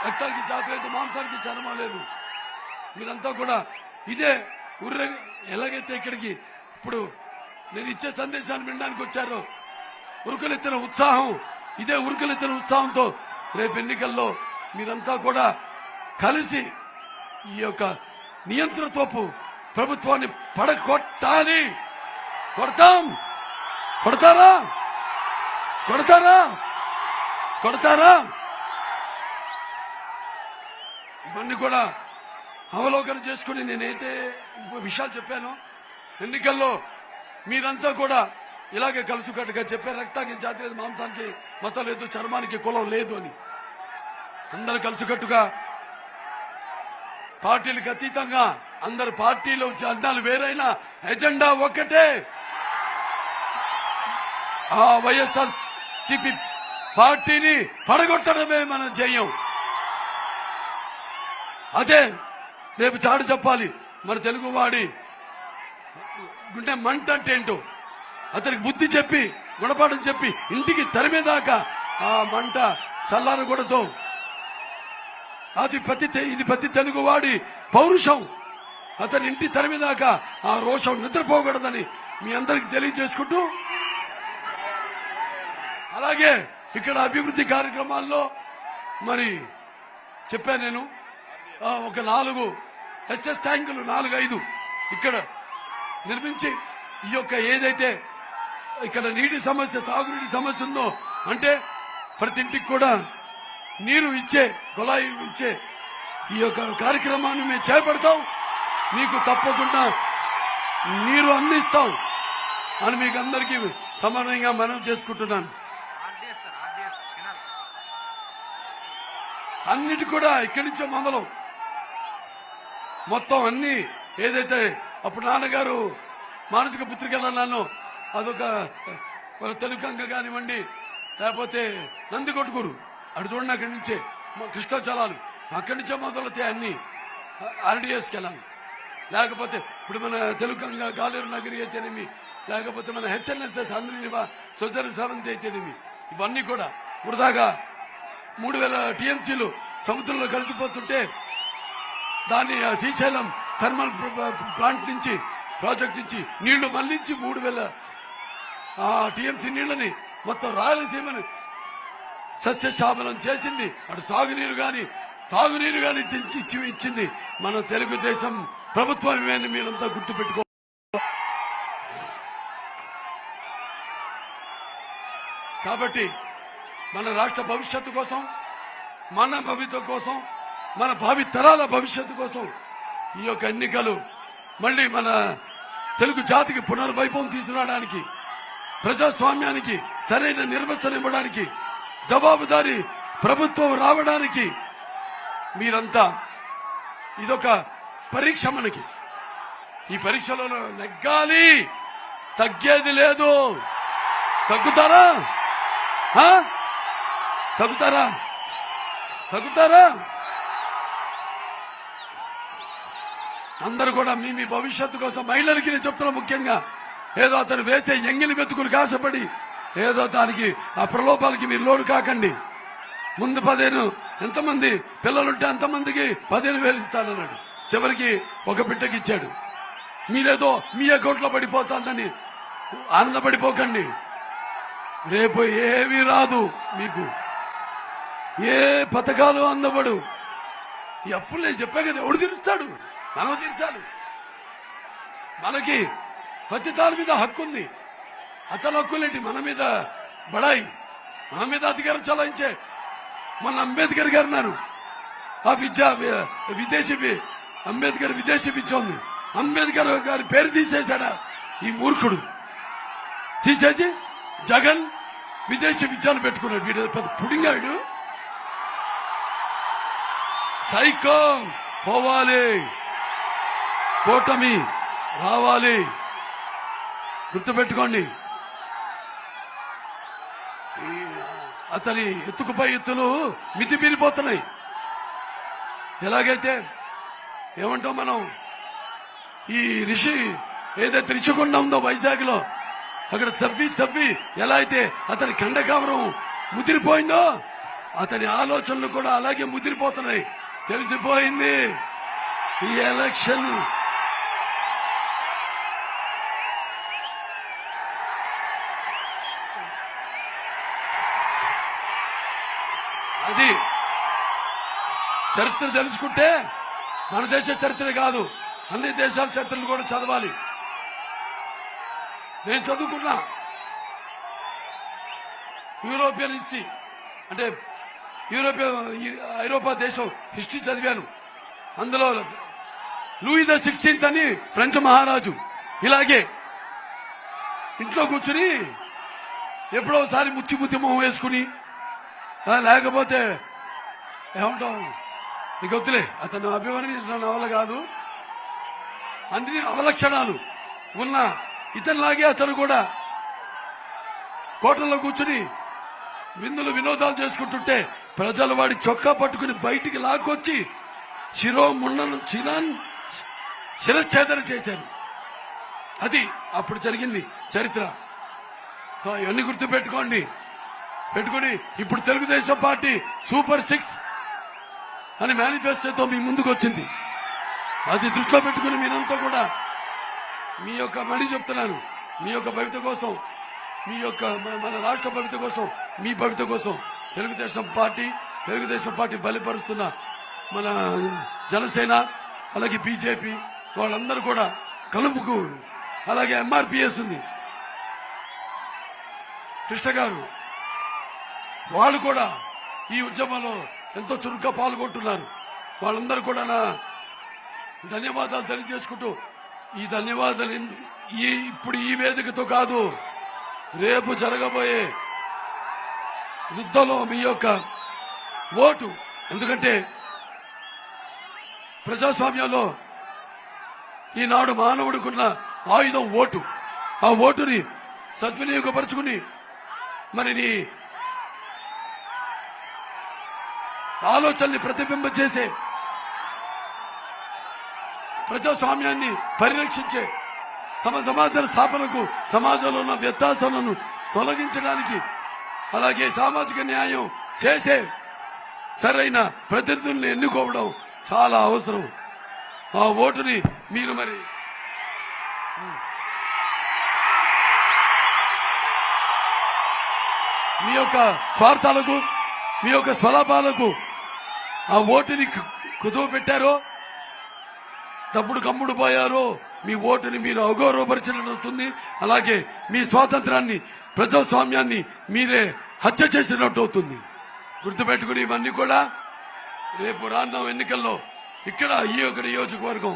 రక్తానికి జాతి లేదు, మాంసానికి చర్మం లేదు. మీరంతా కూడా ఇదే ఉర్రె ఎలాగైతే ఇక్కడికి ఇప్పుడు నేను ఇచ్చే సందేశాన్ని వినడానికి వచ్చారో ఉరుకులెత్తిన ఉత్సాహం, ఇదే ఉరుకులెత్తిన ఉత్సాహంతో రేపు ఎన్నికల్లో మీరంతా కూడా కలిసి ఈ యొక్క నియంత్రణతోపు ప్రభుత్వాన్ని పడగొట్టాలి. కొడతాం. కొడతారా? కొడతారా? కొడతారా? ఇవన్నీ కూడా అవలోకన చేసుకుని నేనైతే విషయాలు చెప్పాను. ఎన్నికల్లో మీరంతా కూడా ఇలాగే కలుసుకట్టుగా చెప్పారు. రక్తానికి జాతి లేదు, మాంసానికి మతం లేదు, చర్మానికి కులం లేదు అని. అందరు కలుసుకట్టుగా పార్టీలకు అతీతంగా అందరు పార్టీలు అర్థాలు వేరైనా ఎజెండా ఒక్కటే. ఆ వైఎస్ఆర్ సిపి పార్టీని పడగొట్టడమే మన జయం. అదే రేపు చాటు చెప్పాలి. మన తెలుగువాడి గుండె మంట అంటే ఏంటో అతనికి బుద్ధి చెప్పి గుణపాఠం చెప్పి ఇంటికి తరిమేదాకా ఆ మంట చల్లారకూడదు. ఇది ప్రతి తెలుగువాడి పౌరుషం. అతని ఇంటి తరిమేదాకా ఆ రోషం నిద్రపోకూడదని మీ అందరికి తెలియజేసుకుంటూ, అలాగే ఇక్కడ అభివృద్ధి కార్యక్రమాల్లో మరి చెప్పాను నేను ఒక 4 ఎస్ఎస్ ట్యాంకులు 4-5 ఇక్కడ నిర్మించి ఈ యొక్క ఏదైతే ఇక్కడ నీటి సమస్య, తాగునీటి సమస్య ఉందో అంటే ప్రతి ఇంటికి కూడా నీరు ఇచ్చే కుళాయి ఇచ్చే ఈ యొక్క కార్యక్రమాన్ని మేము చేపడతాం. మీకు తప్పకుండా నీరు అందిస్తాం అని మీకు అందరికీ సమానంగా మనవి చేసుకుంటున్నాను. అన్నిటి కూడా ఇక్కడి నుంచే మొదలు మొత్తం అన్ని ఏదైతే అప్పుడు నాన్నగారు మానసిక పుత్రికలన్నాను అదొక తెలుగంగ కానివ్వండి, లేకపోతే నందికొట్టుకూరు అటు చూడండి, అక్కడి నుంచే కృష్ణాచలాలు అక్కడి నుంచే మొదలవుతాయి అన్ని. ఆర్డీఎస్కి వెళ్ళాలి, లేకపోతే ఇప్పుడు మన తెలుగంగ గాలేరు నగరి అయితేనేమి, లేకపోతే మన హెచ్ఎన్ఎస్ఎస్ అందరి సుజర సెవెంత్ అయితేనేమి, ఇవన్నీ కూడా వృధాగా 3000 టీఎంసీలు సముద్రంలో కలిసిపోతుంటే దాన్ని శ్రీశైలం థర్మల్ ప్లాంట్ నుంచి ప్రాజెక్ట్ నుంచి నీళ్లు మళ్లించి 3000 టీఎంసీ నీళ్లని మొత్తం రాయలసీమని సస్యశ్యామలం చేసింది. అటు సాగునీరు గాని తాగునీరు గాని ఇచ్చింది మన తెలుగుదేశం ప్రభుత్వమే అని మీరంతా గుర్తుపెట్టుకో. కాబట్టి మన రాష్ట్ర భవిష్యత్తు కోసం, మన భవిష్యత్తు కోసం, మన భావి తరాల భవిష్యత్తు కోసం ఈ యొక్క ఎన్నికలు మళ్ళీ మన తెలుగు జాతికి పునర్వైభవం తీసుకురావడానికి, ప్రజాస్వామ్యానికి సరైన నిర్వచనం ఇవ్వడానికి, జవాబుదారీ ప్రభుత్వం రావడానికి మీరంతా ఇదొక పరీక్ష మనకి. ఈ పరీక్షలో నెగ్గాలి, తగ్గేది లేదు. తగ్గుతారా? తగ్గుతారా? తగ్గుతారా? అందరూ కూడా మీ భవిష్యత్తు కోసం మహిళలకి నేను చెప్తున్నా. ముఖ్యంగా ఏదో అతను వేసే ఎంగిలి వెతుకులు కాసపడి ఏదో దానికి ఆ ప్రలోభాలకి మీరు లోడు కాకండి. ముందు 15 ఎంతమంది పిల్లలుంటే అంతమందికి 15,000 ఇస్తానన్నాడు. చివరికి ఒక బిడ్డకి ఇచ్చాడు. మీరేదో మీ అకౌంట్లో పడిపోతుందని ఆనందపడిపోకండి. రేపు ఏమీ రాదు మీకు, ఏ పథకాలు అందబడు. ఈ అప్పులు నేను చెప్పా కదా, ఎవడు తీరుస్తాడు? మనం తీర్చాలి. మనకి ప్రతి దాని మీద హక్కు ఉంది. అతని హక్కులేంటి మన మీద బడాయి, మన మీద అధికారం చలాయించే మన అంబేద్కర్ గారు అన్నారు ఆ విదేశీ అంబేద్కర్ విదేశీ విద్య ఉంది. అంబేద్కర్ గారి పేరు తీసేశాడా ఈ మూర్ఖుడు? తీసేసి జగన్ విదేశీ విద్యను పెట్టుకున్నాడు. వీడు పెద్ద పుడింగాడు. సైకో పోవాలి, కూటమి రావాలి. గుర్తుపెట్టుకోండి. అతని ఎత్తుకుపై ఎత్తులు మితిమీరిపోతున్నాయి. ఎలాగైతే ఏమంటాం మనం, ఈ రిషి ఏదైతే రిషికొండ ఉందో వైజాగ్ లో, అక్కడ తవ్వి ఎలా అయితే అతని కండకావరం ముదిరిపోయిందో అతని ఆలోచనలు కూడా అలాగే ముదిరిపోతున్నాయి. తెలిసిపోయింది ఈ ఎలక్షన్ అది. చరిత్ర తెలుసుకుంటే మన దేశ చరిత్ర కాదు, అన్ని దేశాల చరిత్రలు కూడా చదవాలి. నేను చదువుకున్నా యూరోపియన్ హిస్టరీ, అంటే ఐరోపా దేశం హిస్టరీ చదివాను. అందులో లూయి ద 16th అని ఫ్రెంచ్ మహారాజు ఇలాగే ఇంట్లో కూర్చుని ఎప్పుడో ఒకసారి ముచ్చి మొహం వేసుకుని, లేకపోతే ఏమంటాం నీకు వద్దులే, అతను అభివర్ణించడం వల్ల కాదు, అన్ని అవలక్షణాలు ఉన్న ఇతనిలాగే అతను కూడా కోటల్లో కూర్చుని విందులు వినోదాలు చేసుకుంటుంటే ప్రజలు వాడి చొక్కా పట్టుకుని బయటికి లాక్కొచ్చి శిరఛేదన చేశారు. అది అప్పుడు జరిగింది చరిత్ర. సో ఇవన్నీ గుర్తు పెట్టుకుని ఇప్పుడు తెలుగుదేశం పార్టీ సూపర్ 6 అని మేనిఫెస్టోతో మీ ముందుకు వచ్చింది. అది దృష్టిలో పెట్టుకుని మీరంతా కూడా మీ యొక్క మళ్ళీ చెప్తున్నాను, మీ యొక్క భవిత కోసం, మీ యొక్క మన రాష్ట్ర భవిత కోసం, మీ భవిత కోసం తెలుగుదేశం పార్టీ బలిపరుస్తున్న మన జనసేన అలాగే బీజేపీ వాళ్ళందరూ కూడా కలుపుకు, అలాగే ఎంఆర్పిఎస్ ఉంది కృష్ణ గారు, వాళ్ళు కూడా ఈ ఉద్యమంలో ఎంతో చురుగ్గా పాల్గొంటున్నారు. వాళ్ళందరూ కూడా నా ధన్యవాదాలు తెలియజేసుకుంటూ, ఈ ధన్యవాదాలు ఇప్పుడు ఈ వేదికతో కాదు, రేపు జరగబోయే యుద్ధంలో మీ యొక్క ఓటు, ఎందుకంటే ప్రజాస్వామ్యంలో ఈనాడు మానవుడికున్న ఆయుధం ఓటు. ఆ ఓటుని సద్వినియోగపరుచుకుని మరి నీ ఆలోచనని ప్రతిబింబ చేసే, ప్రజాస్వామ్యాన్ని పరిరక్షించే, సమాజ స్థాపనకు, సమాజంలో ఉన్న వ్యత్యాసాలను తొలగించడానికి, అలాగే సామాజిక న్యాయం చేసే సరైన ప్రతినిధుల్ని ఎన్నుకోవడం చాలా అవసరం. ఆ ఓటుని మీరు మరి మీ యొక్క స్వార్థాలకు, మీ యొక్క స్వలాభాలకు ఆ ఓటుని కుదువ పెట్టారో, తప్పుడు కమ్ముడు పోయారో, మీ ఓటుని మీరు అగౌరవపరిచినట్టు, అలాగే మీ స్వాతంత్రాన్ని, ప్రజాస్వామ్యాన్ని మీరే హత్య చేసినట్టు అవుతుంది. గుర్తుపెట్టుకుని ఇవన్నీ కూడా రేపు రానున్న ఎన్నికల్లో ఇక్కడ ఈ యొక్క నియోజకవర్గం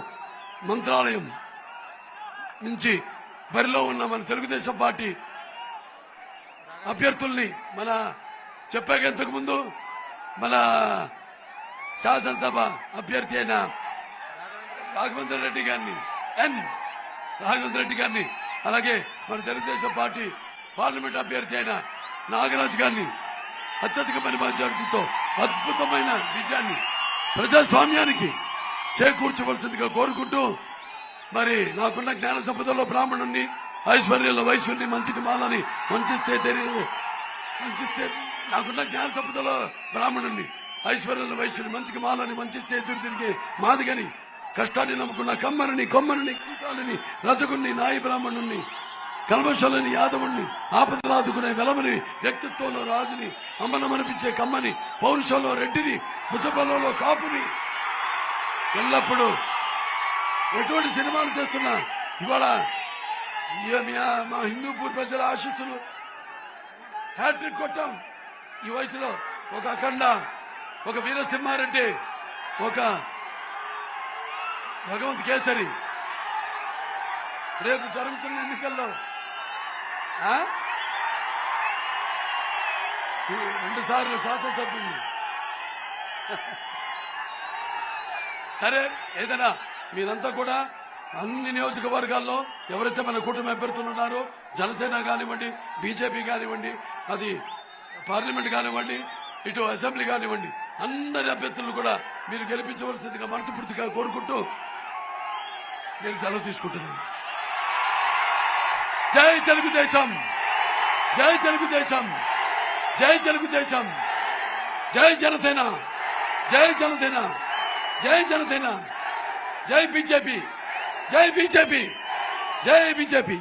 మంత్రాలయం నుంచి బరిలో ఉన్న మన తెలుగుదేశం పార్టీ అభ్యర్థుల్ని మన చెప్పాక ఇంతకు ముందు మన శాసనసభ అభ్యర్థి అయిన రాఘవేంద్ర రెడ్డి గారిని అలాగే మన తెలుగుదేశం పార్టీ పార్లమెంట్ అభ్యర్థి అయిన నాగరాజ్ గారిని అత్యధికమైన మెజారిటీతో అద్భుతమైన విజయాన్ని ప్రజాస్వామ్యానికి చేకూర్చవలసిందిగా కోరుకుంటూ, మరి నాకున్న జ్ఞాన సంపదలో బ్రాహ్మణుణ్ణి, ఐశ్వర్యంలో వైశ్యుని, మంచికి మాలని వంచిస్తే నాకున్న జ్ఞాన సంపదలో బ్రాహ్మణుణ్ణి, ఐశ్వర్యంలో వైశ్యుని, మంచికి మాలని వంచిస్తే ఎదురు తిరిగి మాదిగని, కష్టాన్ని నమ్ముకున్న కమ్మరిని, కొమ్మరిని, కుంచాలని, రజకుణ్ణి, నాయి బ్రాహ్మణుణ్ణి, కల్మషాలని, యాదవుణ్ణి, ఆపదలాదుకునే వెలమని, వ్యక్తిత్వంలో రాజుని, అమ్మనమనిపించే కమ్మని, పౌరుషంలో రెడ్డిని, భుజబలంలో కాపుని, ఎల్లప్పుడూ ఎటువంటి సినిమాలు చేస్తున్నా ఇవాళ మా హిందూపూర్ ప్రజల ఆశీస్సులు హ్యాట్రిక్ కొట్టాం. ఈ వయసులో ఒక అఖండ, ఒక వీరసింహారెడ్డి, ఒక భగవంత్ కేసరి, రేపు జరుగుతున్న ఎన్నికల్లో 2 సార్లు శాసనసభ్యుడిని. సరే, ఏదైనా మీరంతా కూడా అన్ని నియోజకవర్గాల్లో ఎవరైతే మన కూటమి అభ్యర్థులు ఉన్నారో, జనసేన కానివ్వండి, బీజేపీ కానివ్వండి, అది పార్లమెంట్ కానివ్వండి, ఇటు అసెంబ్లీ కానివ్వండి, అందరి అభ్యర్థులను కూడా మీరు గెలిపించవలసిందిగా మనస్ఫూర్తిగా కోరుకుంటూ నేను సెలవు తీసుకుంటున్నాను. జై తెలుగుదేశం, జై తెలుగుదేశం, జై తెలుగుదేశం, జై జనసేన, జై జనసేన, జై జనసేన, జై బీజేపీ, జై బీజేపీ, జై బీజేపీ.